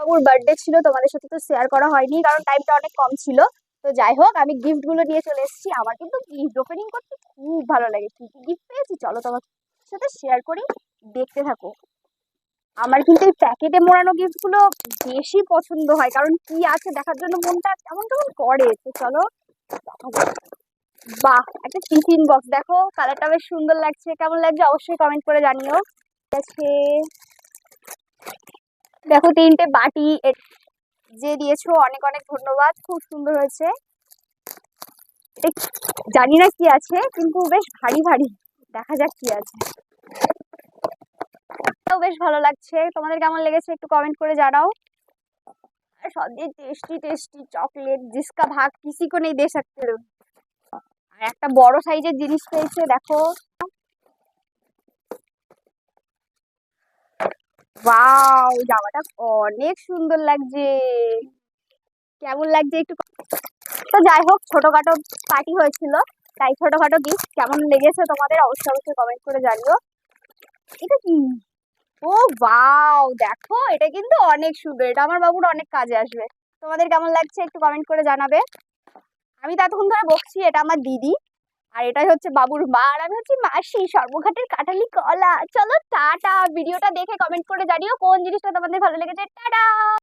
বাবুর বার্থডে ছিল, তোমাদের সাথে তো শেয়ার করা হয়নি কারণ টাইমটা অনেক কম ছিল। তো যাই হোক, আমি গিফট গুলো নিয়ে চলে এসেছি। আমার কিন্তু গিফট ওপেনিং করতে খুব ভালো লাগে। কি কি গিফট পেয়েছি চলো তোমার সাথে শেয়ার করি, দেখতে থাকো। আমার কিন্তু এই প্যাকেটে মোড়ানো গিফট গুলো বেশি পছন্দ হয়, কারণ কি আছে দেখার জন্য মনটা কেমন কেমন করে। তো চলো দেখা যাক। বাহ, একটা টিফিন বক্স, দেখো কালারটা বেশ সুন্দর লাগছে। কেমন লাগছে অবশ্যই কমেন্ট করে জানিও। ঠিক আছে, দেখো তিনটে বাটি যে দিয়েছো অনেক অনেক ধন্যবাদ, খুব সুন্দর হয়েছে। জানি না কি আছে, কিন্তু বেশ ভারী ভারী। দেখা যাক কি আছে। এটাও বেশ ভালো লাগছে। তোমাদের কেমন লেগেছে একটু কমেন্ট করে জানাও। আর সব দিয়ে টেস্টি টেস্টি চকলেট, জিসকা ভাগ কিসি কো নেই দে সকতে। আর একটা বড় সাইজের জিনিস পেয়েছে, দেখো। ওয়াও, জামাটা অনেক সুন্দর লাগছে। কেমন লাগছে একটু। তো যাই হোক, ছোটখাটো পার্টি হয়েছিল, তাই ছোটখাটো গিফট। কেমন লেগেছে তোমাদের অবশ্যই অবশ্যই কমেন্ট করে জানিও। এটা কি? ও ওয়াও, দেখো এটা কিন্তু অনেক সুন্দর। এটা আমার বাবুর অনেক কাজে আসবে। তোমাদের কেমন লাগছে একটু কমেন্ট করে জানাবে। আমি তো এতক্ষণ ধরে বকছি, এটা আমার দিদি। আর এটাই হচ্ছে বাবুর মা, আর আমি হচ্ছি মাসি, সর্বঘাটের কাটালি কলা। চলো টাটা, ভিডিওটা দেখে কমেন্ট করে জানিও কোন জিনিসটা তোমাদের ভালো লেগেছে। টাটা।